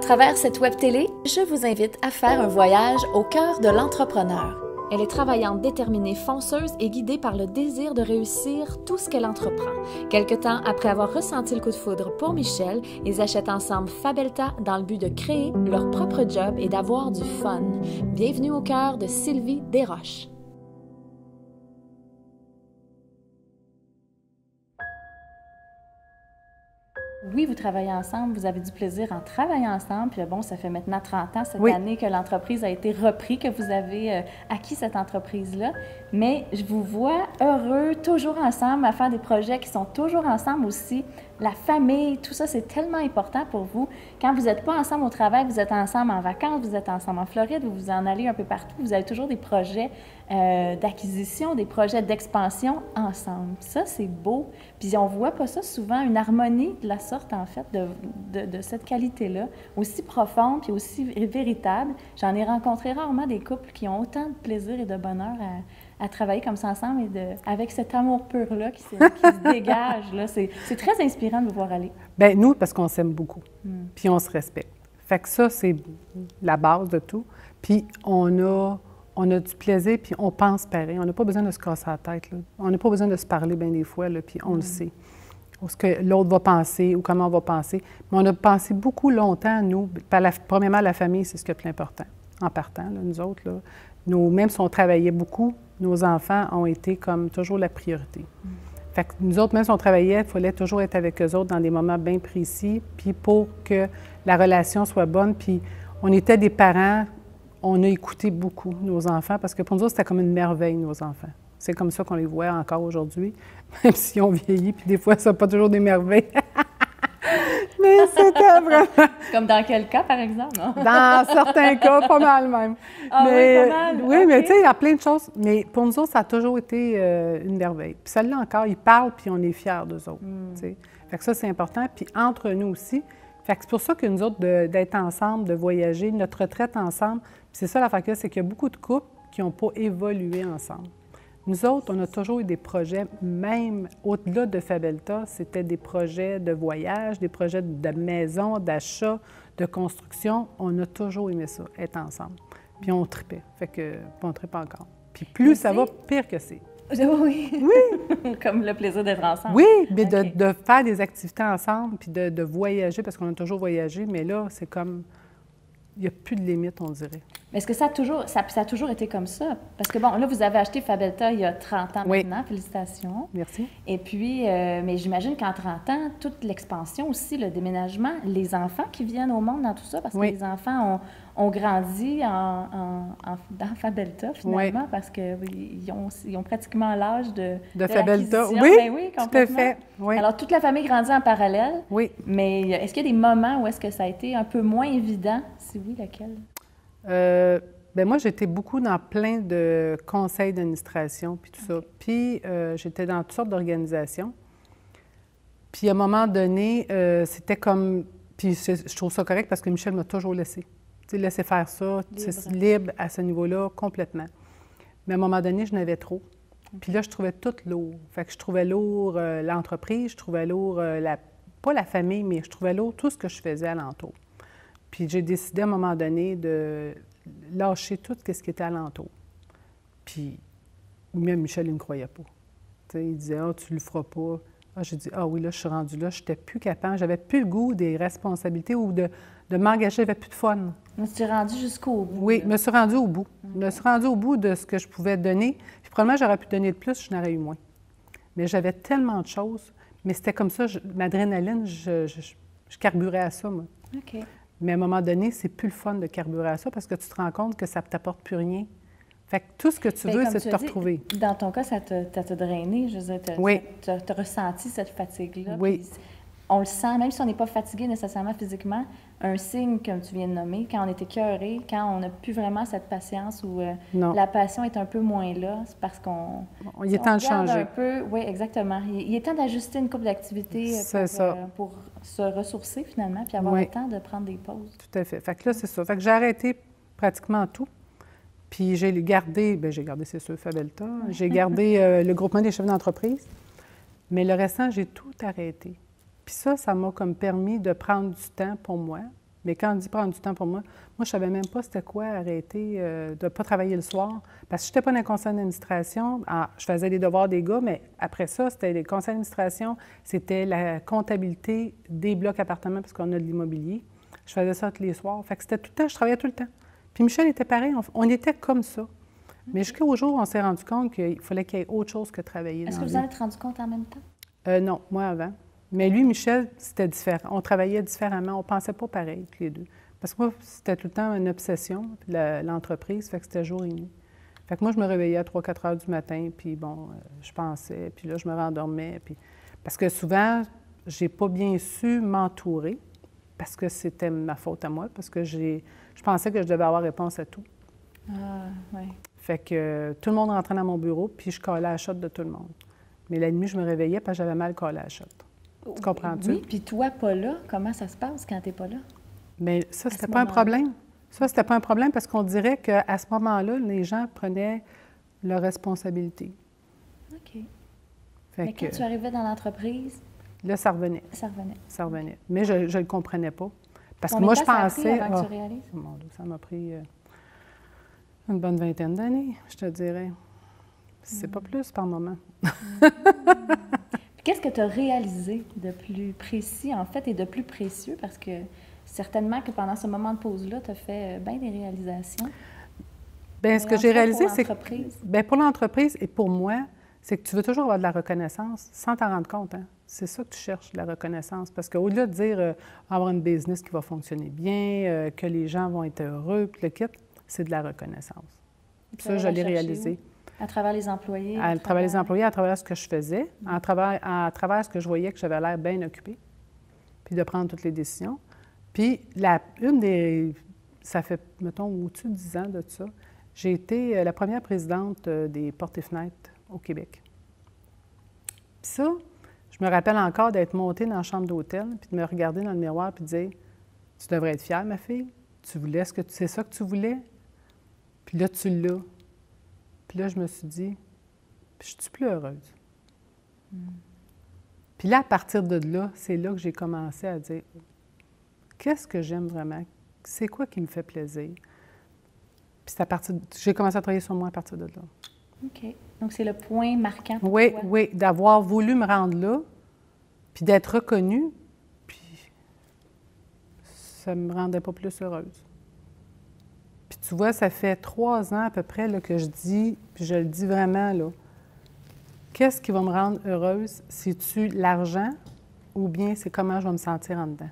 travers cette web télé, je vous invite à faire un voyage au cœur de l'entrepreneur. Elle est travaillante, déterminée, fonceuse et guidée par le désir de réussir tout ce qu'elle entreprend. Quelque temps après avoir ressenti le coup de foudre pour Michel, ils achètent ensemble Fabelta dans le but de créer leur propre job et d'avoir du fun. Bienvenue au cœur de Sylvie Desroches. Oui, vous travaillez ensemble, vous avez du plaisir en travaillant ensemble. Puis bon, ça fait maintenant 30 ans, cette année, que l'entreprise a été reprise, que vous avez acquis cette entreprise-là. Mais je vous vois heureux, toujours ensemble, à faire des projets qui sont toujours ensemble aussi. La famille, tout ça, c'est tellement important pour vous. Quand vous n'êtes pas ensemble au travail, vous êtes ensemble en vacances, vous êtes ensemble en Floride, vous en allez un peu partout. Vous avez toujours des projets d'acquisition, des projets d'expansion ensemble. Ça, c'est beau. Puis on voit pas ça souvent, une harmonie de la sorte, en fait, de cette qualité-là, aussi profonde puis aussi véritable. J'en ai rencontré rarement des couples qui ont autant de plaisir et de bonheur à travailler comme ça ensemble et avec cet amour pur-là qui se dégage. Là. C'est très inspirant de vous voir aller. Bien, nous, parce qu'on s'aime beaucoup, puis on se respecte. Fait que ça, c'est la base de tout. Puis on a du plaisir, puis on pense pareil. On n'a pas besoin de se casser la tête. Là. On n'a pas besoin de se parler bien des fois, là, puis on le sait. Ou ce que l'autre va penser, ou comment on va penser. Mais on a pensé beaucoup longtemps, nous. Premièrement, la famille, c'est ce qui est le plus important. En partant, là, nous autres, là, même si on travaillait beaucoup, nos enfants ont été comme toujours la priorité. Fait que nous autres, même si on travaillait, il fallait toujours être avec eux autres dans des moments bien précis, puis pour que la relation soit bonne. Puis on était des parents, on a écouté beaucoup nos enfants, parce que pour nous autres, c'était comme une merveille, nos enfants. C'est comme ça qu'on les voit encore aujourd'hui, même si on vieillit, puis des fois, ça n'a pas toujours des merveilles. Mais c'était vraiment... Comme dans quel cas, par exemple? Non? Dans certains cas, pas mal même. Ah mais, oui, pas mal? Oui, okay. Mais tu sais, il y a plein de choses. Mais pour nous autres, ça a toujours été une merveille. Puis celle-là encore, ils parlent, puis on est fiers d'eux autres. Fait que ça, c'est important. Puis entre nous aussi. Fait que c'est pour ça que nous autres, d'être ensemble, de voyager, notre retraite ensemble, puis c'est ça l'affaire c'est qu'il y a beaucoup de couples qui n'ont pas évolué ensemble. Nous autres, on a toujours eu des projets, même au-delà de Fabelta, c'était des projets de voyage, des projets de maison, d'achat, de construction. On a toujours aimé ça, être ensemble. Puis on tripait. Fait que, on tripe encore. Puis plus ça va, pire que c'est. Oui. Oui. Comme le plaisir d'être ensemble. Oui, mais de faire des activités ensemble, puis de voyager, parce qu'on a toujours voyagé, mais là, c'est comme... Il n'y a plus de limite, on dirait. Mais est-ce que ça a toujours été comme ça? Parce que, bon, là, vous avez acheté Fabelta il y a 30 ans maintenant. Félicitations. Merci. Et puis, mais j'imagine qu'en 30 ans, toute l'expansion aussi, le déménagement, les enfants qui viennent au monde dans tout ça, parce que les enfants ont grandi dans Fabelta, finalement, parce qu'ils ont pratiquement l'âge de Fabelta. Oui, ben oui, tout à fait. Oui. Alors, toute la famille grandit en parallèle. Oui. Mais est-ce qu'il y a des moments où est-ce que ça a été un peu moins évident? Si oui, lequel? Bien, moi, j'étais beaucoup dans plein de conseils d'administration, puis tout ça. Puis, j'étais dans toutes sortes d'organisations. Puis, à un moment donné, c'était comme... Puis, je trouve ça correct parce que Michel m'a toujours laissé. Tu sais, laisser faire ça, libre à ce niveau-là, complètement. Mais à un moment donné, je n'avais trop. Puis là, je trouvais tout lourd. Fait que je trouvais lourd l'entreprise, je trouvais lourd, pas la famille, mais je trouvais lourd tout ce que je faisais alentour. Puis j'ai décidé à un moment donné de lâcher tout ce qui était alentour. Puis même Michel, il ne me croyait pas. T'sais, il disait « Ah, tu le feras pas. » Ah, j'ai dit « Ah oui, là, je suis rendue là. » Je n'étais plus capable. J'avais plus le goût des responsabilités ou de m'engager. J'avais plus de fun. Mais tu t'es rendue jusqu'au bout. Oui, je me suis rendue au bout. Je me suis rendue au bout de ce que je pouvais donner. Puis probablement, j'aurais pu donner de plus, je n'aurais eu moins. Mais j'avais tellement de choses. Mais c'était comme ça, ma adrénaline, je carburais à ça, moi. OK. Mais à un moment donné, c'est plus le fun de carburer à ça parce que tu te rends compte que ça ne t'apporte plus rien. Fait que tout ce que tu veux, c'est de te retrouver. Dans ton cas, ça t'a drainé, je veux dire, tu as ressenti cette fatigue-là. Oui. On le sent, même si on n'est pas fatigué nécessairement physiquement, un signe, comme tu viens de nommer, quand on est écœuré, quand on n'a plus vraiment cette patience ou la passion est un peu moins là, c'est parce qu'on... Il est temps de changer. Un peu, oui, exactement. Il est temps d'ajuster une couple d'activités pour se ressourcer finalement, puis avoir le temps de prendre des pauses. Tout à fait. Fait que là, c'est ça. Fait que j'ai arrêté pratiquement tout. Puis j'ai gardé, c'est sûr, Fabelta. J'ai gardé le groupement des chefs d'entreprise. Mais le restant, j'ai tout arrêté. Puis ça m'a comme permis de prendre du temps pour moi, Mais quand on dit prendre du temps pour moi, je ne savais même pas c'était quoi arrêter de ne pas travailler le soir. Parce que je n'étais pas dans le conseil d'administration. Je faisais les devoirs des gars, mais après ça, c'était les conseils d'administration, c'était la comptabilité des blocs appartements, parce qu'on a de l'immobilier. Je faisais ça tous les soirs. Fait que c'était tout le temps, je travaillais tout le temps. Puis Michel était pareil, on était comme ça. Mais jusqu'au jour où on s'est rendu compte qu'il fallait qu'il y ait autre chose que travailler. Est-ce que vous en êtes rendu compte en même temps? Non, moi avant. Mais lui, Michel, c'était différent. On travaillait différemment. On ne pensait pas pareil, tous les deux. Parce que moi, c'était tout le temps une obsession, l'entreprise, fait que c'était jour et nuit. Fait que moi, je me réveillais à 3-4 heures du matin, puis bon, je pensais, puis là, je me rendormais. Puis... Parce que souvent, j'ai pas bien su m'entourer, parce que c'était ma faute à moi, parce que je pensais que je devais avoir réponse à tout. Ah, oui. Fait que tout le monde rentrait dans mon bureau, puis je collais à la shot de tout le monde. Mais la nuit, je me réveillais parce que j'avais mal collé à la shot. Tu comprends-tu? Oui, puis toi, pas là, comment ça se passe quand tu n'es pas là? Bien, ça, c'était pas un problème. Ça, c'était pas un problème parce qu'on dirait qu'à ce moment-là, les gens prenaient leurs responsabilités. OK. Mais quand tu arrivais dans l'entreprise... Là, ça revenait. Ça revenait. Ça revenait. Mais je ne le comprenais pas. Parce que moi, je pensais... Ça a pris avant que tu réalises? Oh mon Dieu, ça m'a pris une bonne vingtaine d'années, je te dirais. C'est pas plus par moment. Qu'est-ce que tu as réalisé de plus précis, en fait, et de plus précieux? Parce que certainement que pendant ce moment de pause-là, tu as fait bien des réalisations. Bien, ce que j'ai réalisé, c'est que bien, pour l'entreprise et pour moi, c'est que tu veux toujours avoir de la reconnaissance sans t'en rendre compte. Hein? C'est ça que tu cherches, de la reconnaissance. Parce qu'au-delà de dire avoir une business qui va fonctionner bien, que les gens vont être heureux, puis le kit, c'est de la reconnaissance. Ça, je l'ai réalisé. À travers les employés? À travers les employés, à travers ce que je faisais, à travers ce que je voyais que j'avais l'air bien occupée, puis de prendre toutes les décisions. Puis, ça fait, mettons, au-dessus de 10 ans de ça, j'ai été la première présidente des Portes et Fenêtres au Québec. Puis ça, je me rappelle encore d'être montée dans la chambre d'hôtel, puis de me regarder dans le miroir, puis de dire « Tu devrais être fière, ma fille. Tu voulais c'est ça que tu voulais. Puis là, tu l'as. » Puis là, je me suis dit, je suis plus heureuse. Puis là, à partir de là, c'est là que j'ai commencé à dire, qu'est-ce que j'aime vraiment? C'est quoi qui me fait plaisir? Puis j'ai commencé à travailler sur moi à partir de là. OK. Donc, c'est le point marquant pour toi. Oui, d'avoir voulu me rendre là, puis d'être reconnue, puis ça ne me rendait pas plus heureuse. Puis tu vois, ça fait 3 ans à peu près là, que je dis, puis je le dis vraiment, là, qu'est-ce qui va me rendre heureuse? C'est-tu l'argent ou bien c'est comment je vais me sentir en dedans?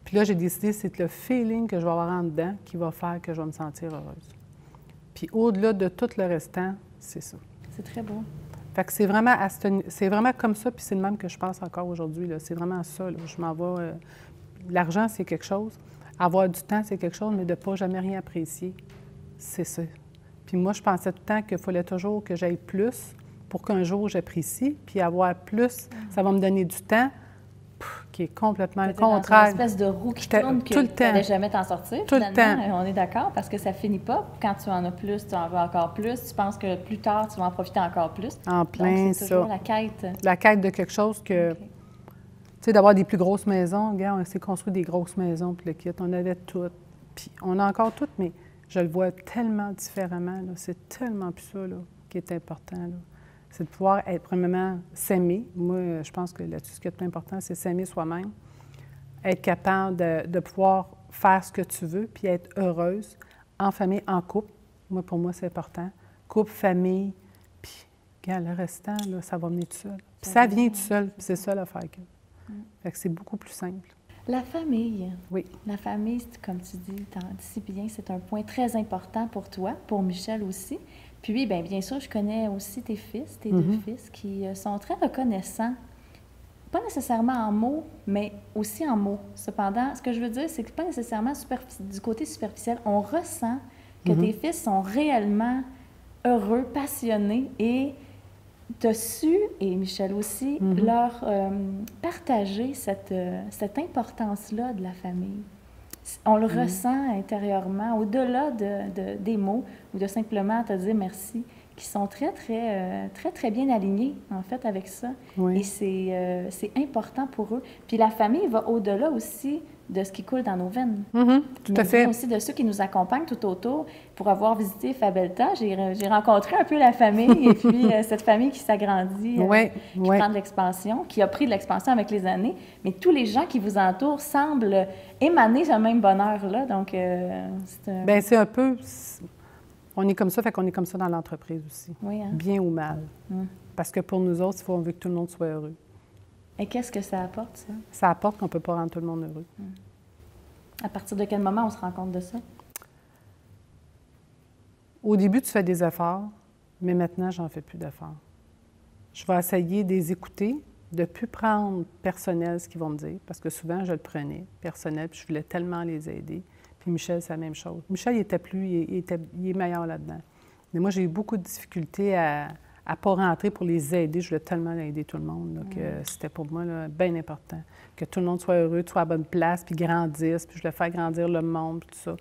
Puis là, j'ai décidé, c'est le feeling que je vais avoir en dedans qui va faire que je vais me sentir heureuse. Puis au-delà de tout le restant, c'est ça. C'est très beau. Fait que c'est vraiment comme ça, puis c'est le même que je pense encore aujourd'hui. C'est vraiment ça. Là. Je m'en vais... l'argent, c'est quelque chose. Avoir du temps, c'est quelque chose, mais de ne pas jamais rien apprécier, c'est ça. Puis moi, je pensais tout le temps qu'il fallait toujours que j'aille plus pour qu'un jour j'apprécie, puis avoir plus, ça va me donner du temps, qui est complètement le contraire. Une espèce de roue qui tourne que tu n'allais jamais t'en sortir. Tout le temps. On est d'accord, parce que ça ne finit pas. Quand tu en as plus, tu en veux encore plus. Tu penses que plus tard, tu vas en profiter encore plus. En plein, donc, c'est toujours la quête. La quête de quelque chose que... Okay. Tu sais, d'avoir des plus grosses maisons. Regarde, on s'est construit des grosses maisons, puis le kit, on avait toutes. Puis on a encore toutes, mais je le vois tellement différemment. C'est tellement plus ça là, qui est important. Là. C'est de pouvoir être, premièrement, s'aimer. Moi, je pense que là-dessus, ce qui est le plus important, c'est s'aimer soi-même. Être capable de pouvoir faire ce que tu veux, puis être heureuse, en famille, en couple. Moi, pour moi, c'est important. Couple, famille, puis, regarde, le restant, là, ça va venir tout seul. Puis ça vient tout seul, puis c'est ça l'affaire. Fait que c'est beaucoup plus simple. La famille. Oui. La famille, comme tu dis si bien, c'est un point très important pour toi, pour Michel aussi. Puis, bien sûr, je connais aussi tes fils, tes 2 fils, qui sont très reconnaissants. Pas nécessairement en mots, mais aussi en mots. Cependant, ce que je veux dire, c'est que pas nécessairement du côté superficiel. On ressent que tes fils sont réellement heureux, passionnés et tu as su, et Michel aussi, leur partager cette importance-là de la famille. On le ressent intérieurement, au-delà des mots, ou de simplement te dire merci, qui sont très, très, très, très bien alignés, en fait, avec ça. Oui. Et c'est important pour eux. Puis la famille va au-delà aussi de ce qui coule dans nos veines. Tout à fait. Mais aussi de ceux qui nous accompagnent tout autour. Pour avoir visité Fabelta, j'ai rencontré un peu la famille et puis cette famille qui s'agrandit, qui prend de l'expansion, qui a pris de l'expansion avec les années. Mais tous les gens qui vous entourent semblent émaner ce même bonheur-là. Donc, c'est un peu... On est comme ça, fait qu'on est comme ça dans l'entreprise aussi. Oui, hein? Bien ou mal. Parce que pour nous autres, on veut que tout le monde soit heureux. Et qu'est-ce que ça apporte, ça? Ça apporte qu'on ne peut pas rendre tout le monde heureux. À partir de quel moment on se rend compte de ça? Au début, tu fais des efforts, mais maintenant, j'en fais plus d'efforts. Je vais essayer de les écouter, de ne plus prendre personnel ce qu'ils vont me dire, parce que souvent, je le prenais personnel, puis je voulais tellement les aider. Puis Michel, c'est la même chose. Michel, il est meilleur là-dedans. Mais moi, j'ai eu beaucoup de difficultés à ne pas rentrer pour les aider. Je voulais tellement aider tout le monde. Donc, c'était pour moi bien important. Que tout le monde soit heureux, soit à bonne place, puis grandisse. Puis je voulais faire grandir le monde, puis tout ça.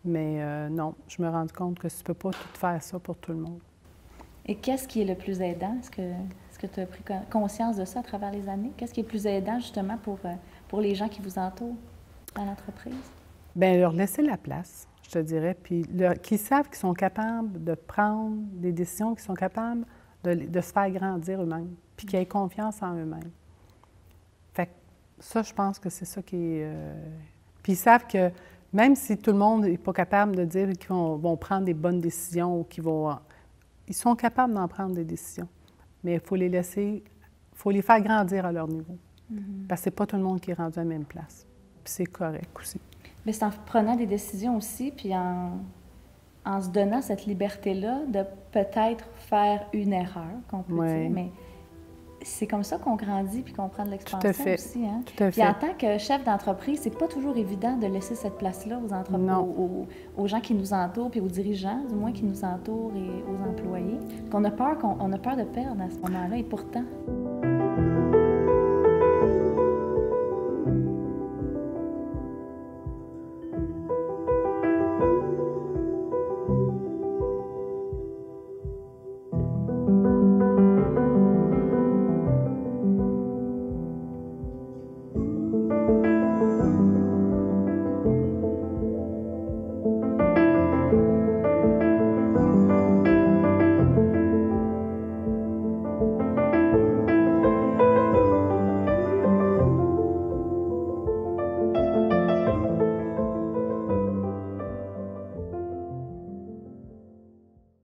Mais non, je me rends compte que tu ne peux pas tout faire ça pour tout le monde. Et qu'est-ce qui est le plus aidant? Est-ce que tu as pris conscience de ça à travers les années? Qu'est-ce qui est le plus aidant, justement, pour les gens qui vous entourent dans l'entreprise? Bien, leur laisser la place, je te dirais, puis qu'ils savent qu'ils sont capables de prendre des décisions, qu'ils sont capables de se faire grandir eux-mêmes, puis qu'ils aient confiance en eux-mêmes. Fait que ça, je pense que c'est ça qui est... Puis ils savent que même si tout le monde n'est pas capable de dire qu'ils vont prendre des bonnes décisions ou qu'ils vont... Ils sont capables d'en prendre des décisions, mais il faut les laisser... Il faut les faire grandir à leur niveau. Parce que c'est pas tout le monde qui est rendu à la même place. Puis c'est correct aussi. Mais c'est en prenant des décisions aussi, puis en se donnant cette liberté-là de peut-être faire une erreur, qu'on peut dire, mais c'est comme ça qu'on grandit puis qu'on prend de l'expansion aussi. Hein? Tout à fait. Puis en tant que chef d'entreprise, c'est pas toujours évident de laisser cette place-là aux gens qui nous entourent, puis aux dirigeants, du moins, qui nous entourent et aux employés. On a peur de perdre à ce moment-là, et pourtant...